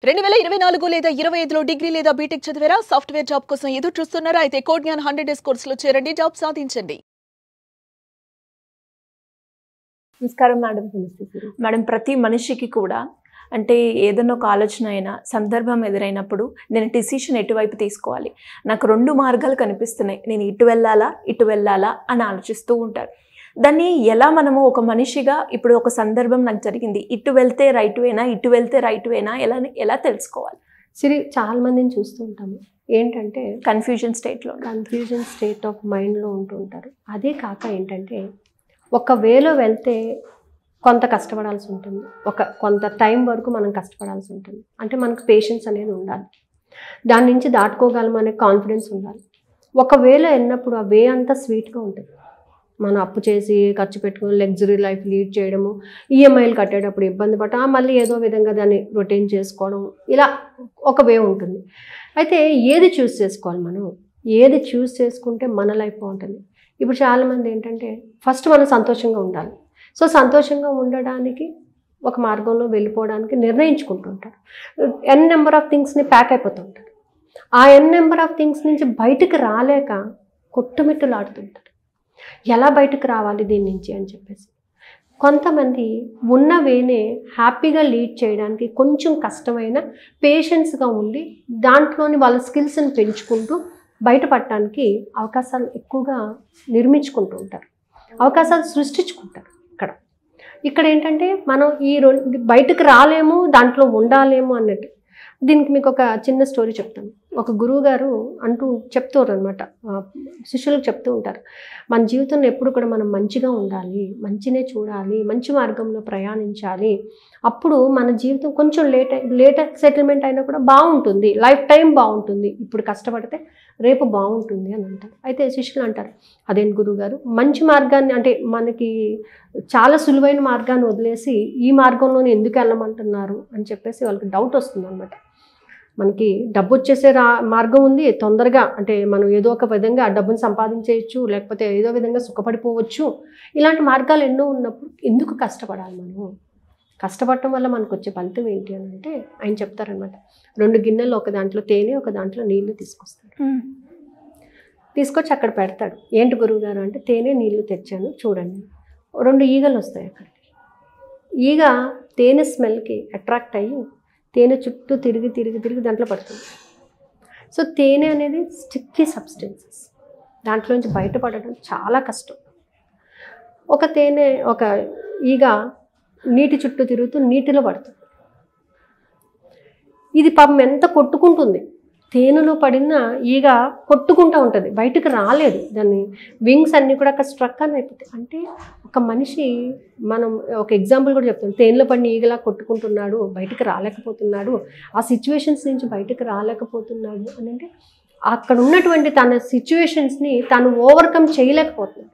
2024 లేదా 25లో డిగ్రీ లేదా బీటెక్ చదివారా? సాఫ్ట్వేర్ జాబ్ కోసం ఎదురు చూస్తున్నారా? అయితే కోడ్ జ్ఞాన్ 100 డేస్ కోర్సులో చేరండి, జాబ్ సాధించండి. నమస్కారం మేడం. మేడం, ప్రతి మనిషికి కూడా అంటే ఏదైనా ఒక ఆలోచన అయినా సందర్భం ఎదురైనప్పుడు నేను డిసిషన్ ఎటువైపు తీసుకోవాలి, నాకు రెండు మార్గాలు కనిపిస్తున్నాయి, నేను ఇటు వెళ్ళాలా అని ఆలోచిస్తూ ఉంటారు. దాన్ని ఎలా మనము ఒక మనిషిగా ఇప్పుడు ఒక సందర్భం నాకు జరిగింది, ఇటు వెళ్తే రైట్ వేనా, ఇటు వెళ్తే రైట్ వేనా, ఎలా తెలుసుకోవాలి? చాలా మందిని చూస్తూ ఉంటాము. ఏంటంటే కన్ఫ్యూజన్ స్టేట్ ఆఫ్ మైండ్లో ఉంటూ ఉంటారు. అదే కాక ఏంటంటే ఒక వేలో వెళ్తే కొంత కష్టపడాల్సి ఉంటుంది, కొంత టైం వరకు మనం కష్టపడాల్సి ఉంటుంది. అంటే మనకు పేషెన్స్ అనేది ఉండాలి, దాని నుంచి దాటుకోగలమనే కాన్ఫిడెన్స్ ఉండాలి. ఒక వేలో వెళ్ళినప్పుడు ఆ వే అంతా స్వీట్గా ఉంటుంది. మనం అప్పు చేసి ఖర్చు పెట్టుకుని లగ్జరీ లైఫ్ లీడ్ చేయడము, ఈఎంఐలు కట్టేటప్పుడు ఇబ్బంది పడటం, మళ్ళీ ఏదో విధంగా దాన్ని రొటీన్ చేసుకోవడం, ఇలా ఒక వే ఉంటుంది. అయితే ఏది చూస్ చేసుకోవాలి? మనం ఏది చూస్ చేసుకుంటే మన లైఫ్ బాగుంటుంది. ఇప్పుడు చాలామంది ఏంటంటే ఫస్ట్ మనం సంతోషంగా ఉండాలి. సో సంతోషంగా ఉండడానికి ఒక మార్గంలో వెళ్ళిపోవడానికి నిర్ణయించుకుంటుంటారు. ఎన్ నెంబర్ ఆఫ్ థింగ్స్ని ప్యాక్ అయిపోతూ ఉంటారు. ఆ ఎన్ నెంబర్ ఆఫ్ థింగ్స్ నుంచి బయటకు రాలేక కొట్టుమిట్టులాడుతుంటారు. ఎలా బయటకు రావాలి దీని నుంచి అని చెప్పేసి కొంతమంది ఉన్న వేనే హ్యాపీగా లీడ్ చేయడానికి కొంచెం కష్టమైన పేషెన్స్గా ఉండి దాంట్లోని వాళ్ళ స్కిల్స్ని పెంచుకుంటూ బయటపడటానికి అవకాశాలు ఎక్కువగా నిర్మించుకుంటూ ఉంటారు, అవకాశాలు సృష్టించుకుంటారు. ఇక్కడ ఏంటంటే మనం బయటకు రాలేము, దాంట్లో ఉండాలేము అన్నట్టు. దీనికి మీకు ఒక చిన్న స్టోరీ చెప్తాను. ఒక గురువు గారు చెప్తారు అనమాట, శిష్యులకు చెప్తూ ఉంటారు, మన జీవితంలో ఎప్పుడు కూడా మనం మంచిగా ఉండాలి, మంచినే చూడాలి, మంచి మార్గంలో ప్రయాణించాలి. అప్పుడు మన జీవితం కొంచెం లేట్ సెటిల్మెంట్ అయినా కూడా బాగుంటుంది, లైఫ్ టైం బాగుంటుంది. ఇప్పుడు కష్టపడితే రేపు బాగుంటుంది అని అంటారు. అయితే శిష్యులు అంటారు, అదేంటి గురువు గారు, మంచి మార్గాన్ని అంటే మనకి చాలా సులువైన మార్గాన్ని వదిలేసి ఈ మార్గంలోనే ఎందుకు వెళ్ళమంటున్నారు అని చెప్పేసి వాళ్ళకి డౌట్ వస్తుంది అనమాట. మనకి డబ్బు వచ్చేసే మార్గం ఉంది, తొందరగా అంటే మనం ఏదో ఒక విధంగా డబ్బును సంపాదించేయచ్చు, లేకపోతే ఏదో విధంగా సుఖపడిపోవచ్చు. ఇలాంటి మార్గాలు ఎన్నో ఉన్నప్పుడు ఎందుకు కష్టపడాలి? మనం కష్టపడటం వల్ల మనకు వచ్చే ఫలితం ఏంటి అని అంటే ఆయన చెప్తారనమాట. 2 గిన్నెలు, ఒక దాంట్లో తేనె, ఒక దాంట్లో నీళ్లు తీసుకొచ్చి అక్కడ పెడతాడు. ఏంటి గురువు గారు అంటే, తేనె నీళ్లు తెచ్చాను చూడండి. 2 ఈగలు వస్తాయి అక్కడికి. ఈగ తేనె స్మెల్కి అట్రాక్ట్ అయ్యి తేనె చుట్టూ తిరిగి దాంట్లో పడుతుంది. సో తేనె అనేది స్టిక్కీ సబ్స్టెన్సెస్, దాంట్లోంచి బయటపడడం చాలా కష్టం. ఒక ఈగ నీటి చుట్టూ తిరుగుతూ నీటిలో పడుతుంది. ఇది పాపం ఎంత కొట్టుకుంటుంది, తేనెలో పడిన ఈగ కొట్టుకుంటూ ఉంటుంది, బయటకు రాలేదు. దాన్ని వింగ్స్ అన్నీ కూడా అక్కడ స్ట్రక్ అని అయిపోతాయి. అంటే ఒక మనిషి, మనం ఒక ఎగ్జాంపుల్ కూడా చెప్తాం, తేనెలో పడిన ఈగలా కొట్టుకుంటున్నాడు, బయటకు రాలేకపోతున్నాడు, ఆ సిచ్యువేషన్స్ నుంచి బయటకు రాలేకపోతున్నాడు అని అంటే అక్కడ ఉన్నటువంటి తన సిచ్యువేషన్స్ని తను ఓవర్కమ్ చేయలేకపోతున్నాడు.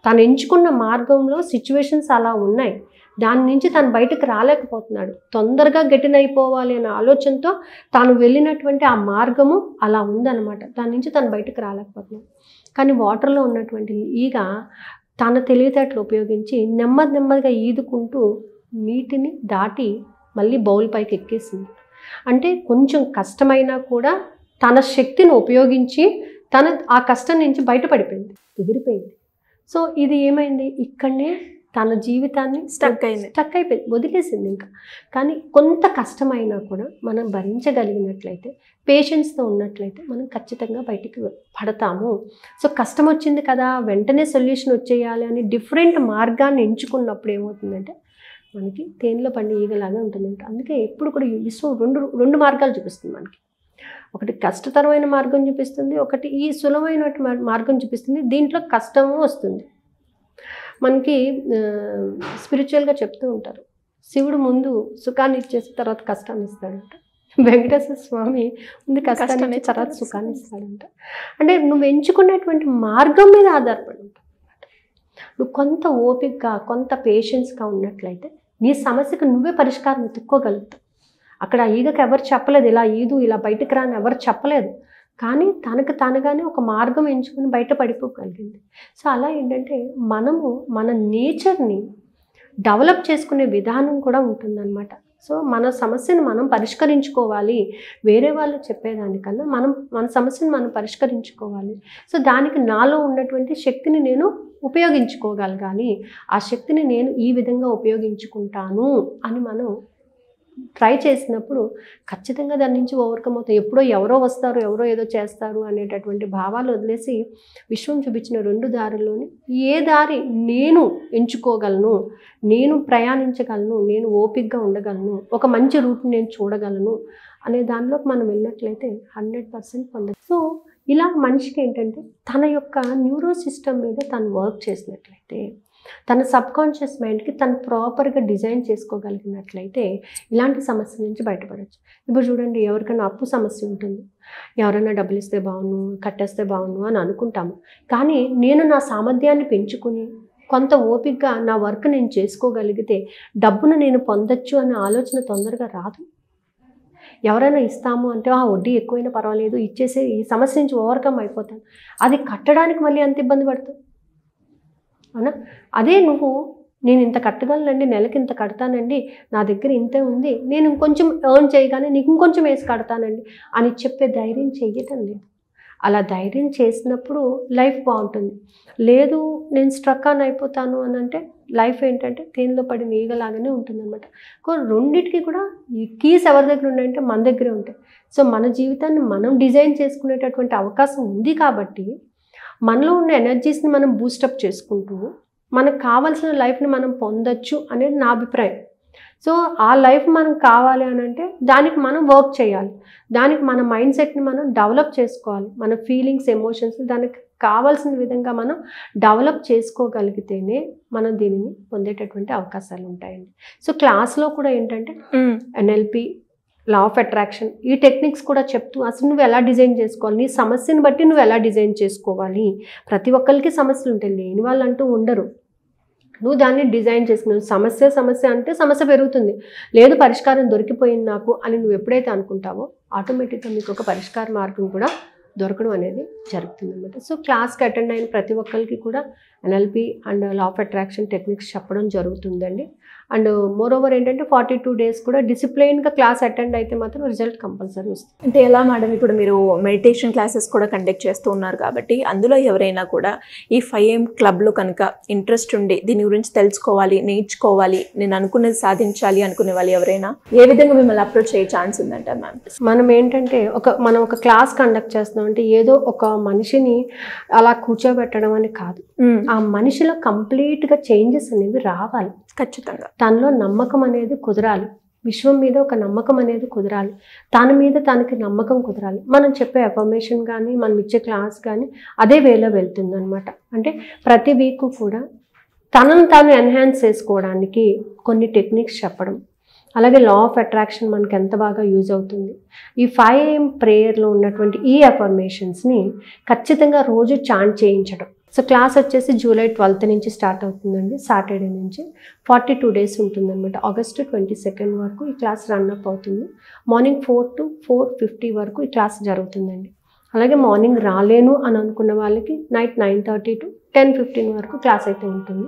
తను ఎంచుకున్న మార్గంలో సిచ్యువేషన్స్ అలా ఉన్నాయి, దాని నుంచి తను బయటకు రాలేకపోతున్నాడు. తొందరగా గట్టినైపోవాలి అనే ఆలోచనతో తాను వెళ్ళినటువంటి ఆ మార్గము అలా ఉందన్నమాట. దాని నుంచి తను బయటకు రాలేకపోతున్నాడు. కానీ వాటర్లో ఉన్నటువంటి ఈగ తన తెలివితేటలు ఉపయోగించి నెమ్మదిగా ఈదుకుంటూ నీటిని దాటి మళ్ళీ బౌల్ పైకి ఎక్కేసింది. అంటే కొంచెం కష్టమైనా కూడా తన శక్తిని ఉపయోగించి ఆ కష్టం నుంచి బయటపడిపోయింది, ఎగిరిపోయింది. సో ఇది ఏమైంది, ఇక్కడనే తన జీవితాన్ని స్టక్ అయిపోయింది, వదిలేసింది ఇంకా. కానీ కొంత కష్టమైనా కూడా మనం భరించగలిగినట్లయితే, పేషెన్స్తో ఉన్నట్లయితే మనం ఖచ్చితంగా బయటికి పడతాము. సో కష్టం వచ్చింది కదా, వెంటనే సొల్యూషన్ వచ్చేయాలి అని డిఫరెంట్ మార్గాన్ని ఎంచుకున్నప్పుడు ఏమవుతుందంటే మనకి తేనెలో పండి ఈగలాగా ఉంటుందంట. అందుకే ఎప్పుడు కూడా విశ్వం రెండు మార్గాలు చూపిస్తుంది మనకి. ఒకటి కష్టతరమైన మార్గం చూపిస్తుంది, ఒకటి ఈ సులభమైన మార్గం చూపిస్తుంది. దీంట్లో కష్టము వస్తుంది. మనకి స్పిరిచువల్గా చెప్తూ ఉంటారు, శివుడు ముందు సుఖాన్ని ఇచ్చేసి తర్వాత కష్టాన్ని ఇస్తాడంట, వెంకటేశ్వర స్వామి ముందు కష్టాన్ని తర్వాత సుఖాన్ని ఇస్తాడంట. అంటే నువ్వు ఎంచుకున్నటువంటి మార్గం మీద ఆధారపడి ఉంటావు. నువ్వు కొంత ఓపికగా, కొంత పేషెన్స్గా ఉన్నట్లయితే నీ సమస్యకు నువ్వే పరిష్కారం వెతుక్కోగలుగుతావు. అక్కడ ఈగకి ఎవరు చెప్పలేదు, ఇలా బయటకు రాని ఎవరు చెప్పలేదు. కానీ తనకు తానుగానే ఒక మార్గం ఎంచుకుని బయట పడిపోగలిగింది. సో అలా ఏంటంటే మనము మన నేచర్ని డెవలప్ చేసుకునే విధానం కూడా ఉంటుందన్నమాట. సో మన సమస్యను మనం పరిష్కరించుకోవాలి, వేరే వాళ్ళు చెప్పేదానికన్నా మన సమస్యను మనం పరిష్కరించుకోవాలి. సో దానికి నాలో ఉన్నటువంటి శక్తిని నేను ఉపయోగించుకోగలగాలి, ఆ శక్తిని నేను ఈ విధంగా ఉపయోగించుకుంటాను అని మనం ట్రై చేసినప్పుడు ఖచ్చితంగా దాని నుంచి ఓవర్కమ్ అవుతాయి. ఎప్పుడో ఎవరో వస్తారు, ఎవరో ఏదో చేస్తారు అనేటటువంటి భావాలు వదిలేసి విశ్వం చూపించిన 2 దారుల్లోని ఏ దారి నేను ఎంచుకోగలను, నేను ప్రయాణించగలను, నేను ఓపికగా ఉండగలను, ఒక మంచి రూట్ని నేను చూడగలను అనే దానిలోకి మనం వెళ్ళినట్లయితే 100% పొందదు. సో ఇలా మనిషికి ఏంటంటే తన యొక్క న్యూరో సిస్టమ్ మీద తను వర్క్ చేసినట్లయితే, తన సబ్కాన్షియస్ మైండ్కి తను ప్రాపర్గా డిజైన్ చేసుకోగలిగినట్లయితే ఇలాంటి సమస్య నుంచి బయటపడవచ్చు. ఇప్పుడు చూడండి, ఎవరికైనా అప్పు సమస్య ఉంటుంది, ఎవరైనా డబ్బులు ఇస్తే బాగుండు, కట్టేస్తే బాగుండు అని అనుకుంటాము. కానీ నేను నా సామర్థ్యాన్ని పెంచుకుని కొంత ఓపికగా నా వర్క్ నేను చేసుకోగలిగితే డబ్బును నేను పొందొచ్చు అనే ఆలోచన తొందరగా రాదు. ఎవరైనా ఇస్తాము అంటే వడ్డీ ఎక్కువైనా పర్వాలేదు, ఇచ్చేసి ఈ సమస్య నుంచి ఓవర్కమ్ అయిపోతాను, అది కట్టడానికి మళ్ళీ అంత ఇబ్బంది పడుతుంది, అవునా? అదే నేను ఇంత కట్టగలనండి, నెలకి ఇంత కడతానండి, నా దగ్గర ఇంతే ఉంది, నేను ఇంకొంచెం ఎర్న్ చేయగానే నీకు ఇంకొంచెం వేసి కడతానండి అని చెప్పే ధైర్యం చెయ్యటం లేదు. అలా ధైర్యం చేసినప్పుడు లైఫ్ బాగుంటుంది. లేదు నేను స్ట్రక్ ఆన్ అయిపోతాను అని అంటే లైఫ్ ఏంటంటే తేనెలో పడిన ఈగలాగానే ఉంటుందన్నమాట. రెండింటికి కూడా ఈ కీస్ ఎవరి దగ్గర ఉన్నాయంటే మన దగ్గరే ఉంటాయి. సో మన జీవితాన్ని మనం డిజైన్ చేసుకునేటటువంటి అవకాశం ఉంది కాబట్టి మనలో ఉన్న ఎనర్జీస్ని మనం బూస్టప్ చేసుకుంటూ మనకు కావాల్సిన లైఫ్ని మనం పొందొచ్చు అనేది నా అభిప్రాయం. సో ఆ లైఫ్ మనకు కావాలి అని అంటే దానికి మనం వర్క్ చేయాలి, దానికి మన మైండ్ సెట్ని మనం డెవలప్ చేసుకోవాలి, మన ఫీలింగ్స్, ఎమోషన్స్ దానికి కావాల్సిన విధంగా మనం డెవలప్ చేసుకోగలిగితేనే మనం దీనిని పొందేటటువంటి అవకాశాలు ఉంటాయండి. సో క్లాస్లో కూడా ఏంటంటే NLP, లా ఆఫ్ అట్రాక్షన్, ఈ టెక్నిక్స్ కూడా చెప్తూ అసలు నువ్వు ఎలా డిజైన్ చేసుకోవాలి, నీ సమస్యను బట్టి నువ్వు ఎలా డిజైన్ చేసుకోవాలి. ప్రతి ఒక్కరికి సమస్యలు ఉంటాయి, లేని వాళ్ళు అంటూ ఉండరు. నువ్వు దాన్ని డిజైన్ చేసుకున్నావు. సమస్య అంటే సమస్య పెరుగుతుంది, లేదు పరిష్కారం దొరికిపోయింది నాకు అని నువ్వు ఎప్పుడైతే అనుకుంటావో ఆటోమేటిక్గా మీకు ఒక పరిష్కార మార్గం కూడా దొరకడం అనేది జరుగుతుంది అన్నమాట. సో క్లాస్కి అటెండ్ అయిన ప్రతి ఒక్కరికి కూడా NLP and law of attraction techniques చెప్పడం జరుగుతుందండి. అండ్ మోర్ ఓవర్ ఏంటంటే 42 days కూడా డిసిప్లైన్గా క్లాస్ అటెండ్ అయితే మాత్రం రిజల్ట్ కంపల్సరీ వస్తుంది. అంటే ఎలా మేడం, ఇప్పుడు మీరు మెడిటేషన్ క్లాసెస్ కూడా కండక్ట్ చేస్తూ ఉన్నారు కాబట్టి అందులో ఎవరైనా కూడా ఈ 5am క్లబ్లో కనుక ఇంట్రెస్ట్ ఉండి దీని గురించి తెలుసుకోవాలి, నేర్చుకోవాలి, నేను అనుకున్నది సాధించాలి అనుకునే వాళ్ళు ఎవరైనా ఏ విధంగా మిమ్మల్ని అప్రోచ్ అయ్యే ఛాన్స్ ఉందంట మ్యామ్? మనం ఏంటంటే మనం ఒక క్లాస్ కండక్ట్ చేస్తున్నాం అంటే ఏదో ఒక మనిషిని అలా కూర్చోబెట్టడం అని కాదు, ఆ మనిషిలో కంప్లీట్గా చేంజెస్ అనేవి రావాలి. ఖచ్చితంగా తనలో నమ్మకం అనేది కుదరాలి, విశ్వం మీద ఒక నమ్మకం అనేది కుదరాలి, తన మీద తనకి నమ్మకం కుదరాలి. మనం చెప్పే అఫర్మేషన్ కానీ మనం ఇచ్చే క్లాస్ కానీ అదే వేలో వెళ్తుంది అనమాట. అంటే ప్రతి వీక్ కూడా తనను తాను ఎన్హాన్స్ చేసుకోవడానికి కొన్ని టెక్నిక్స్ చెప్పడం, అలాగే లా ఆఫ్ అట్రాక్షన్ మనకి ఎంత బాగా యూజ్ అవుతుంది, ఈ 5am ప్రేయర్లో ఉన్నటువంటి ఈ అఫర్మేషన్స్ని ఖచ్చితంగా రోజు చాంట్ చేయించడం. సో క్లాస్ వచ్చేసి July 12th నుంచి స్టార్ట్ అవుతుందండి, సాటర్డే నుంచి 42 days ఉంటుందన్నమాట. August 22nd వరకు ఈ క్లాస్ రన్అప్ అవుతుంది. మార్నింగ్ 4 to 4:50 వరకు ఈ క్లాస్ జరుగుతుందండి. అలాగే మార్నింగ్ రాలేను అని అనుకున్న వాళ్ళకి నైట్ 9:30 to 10:15 వరకు క్లాస్ అయితే ఉంటుంది.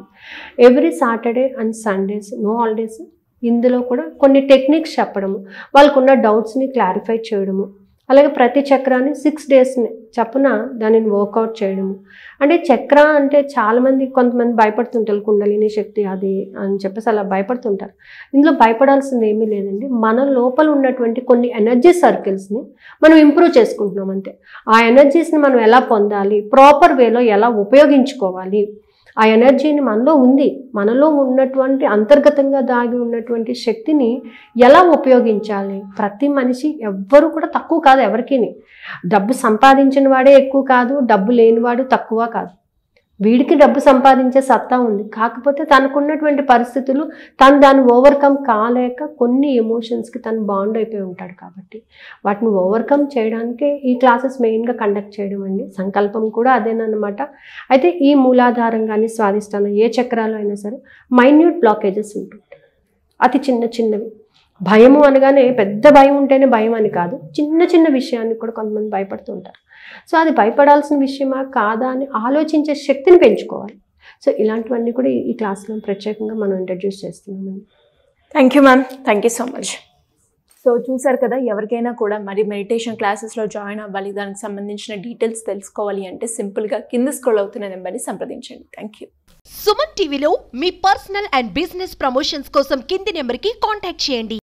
Every Saturday and Sundays, no holidays. ఇందులో కూడా కొన్ని టెక్నిక్స్ చెప్పడము, వాళ్ళకున్న డౌట్స్ని క్లారిఫై చేయడము, అలాగే ప్రతి చక్రాన్ని 6 daysని చప్పున దానిని వర్కౌట్ చేయడము. అంటే చక్ర అంటే చాలామంది కొంతమంది భయపడుతుంటారు, కుండలిని శక్తి అది అని చెప్పేసి అలా భయపడుతుంటారు. ఇందులో భయపడాల్సింది ఏమీ లేదండి. మన లోపల ఉన్నటువంటి కొన్ని ఎనర్జీ సర్కిల్స్ని మనం ఇంప్రూవ్ చేసుకుంటున్నాం అంతే. ఆ ఎనర్జీస్ని మనం ఎలా పొందాలి, ప్రాపర్ వేలో ఎలా ఉపయోగించుకోవాలి, ఆ ఎనర్జీని మనలో ఉంది, మనలో ఉన్నటువంటి అంతర్గతంగా దాగి ఉన్నటువంటి శక్తిని ఎలా ఉపయోగించాలి. ప్రతి మనిషి ఎవ్వరూ కూడా తక్కువ కాదు, ఎవరికి డబ్బు సంపాదించిన వాడే ఎక్కువ కాదు, డబ్బు లేనివాడు తక్కువ కాదు. వీడికి డబ్బు సంపాదించే సత్తా ఉంది, కాకపోతే తనకున్నటువంటి పరిస్థితులు తను దాన్ని ఓవర్కమ్ కాలేక కొన్ని ఎమోషన్స్కి తను బాండ్ అయిపోయి ఉంటాడు. కాబట్టి వాటిని ఓవర్కమ్ చేయడానికే ఈ క్లాసెస్ మెయిన్గా కండక్ట్ చేయడం అండి. సంకల్పం కూడా అదేనమాట. అయితే ఈ మూలాధారం కానీ స్వాధిష్టానం ఏ చక్రాలు అయినా సరే మైన్యూట్ బ్లాకేజెస్ ఉంటుంటాయి, అతి చిన్నవి. భయము అనగానే పెద్ద భయం ఉంటేనే భయం అని కాదు, చిన్న విషయానికి కూడా కొంతమంది భయపడుతూ ఉంటారు. సో అది భయపడాల్సిన విషయమా కాదా అని ఆలోచించే శక్తిని పెంచుకోవాలి. సో ఇలాంటివన్నీ కూడా ఈ క్లాస్లో ప్రత్యేకంగా మనం ఇంట్రడ్యూస్ చేస్తున్నామండి. Thank you ma'am, thank you so much. So చూసారు కదా, ఎవరికైనా కూడా మరి మెడిటేషన్ క్లాసెస్లో జాయిన్ అవ్వాలి, దానికి సంబంధించిన డీటెయిల్స్ తెలుసుకోవాలి అంటే సింపుల్గా కింద స్క్రోల్ అవుతున్న నెంబర్ని సంప్రదించండి. Thank you. సుమన్ టీవీలో మీ పర్సనల్ అండ్ బిజినెస్ ప్రమోషన్స్ కోసం కింది నెంబర్కి కాంటాక్ట్ చేయండి.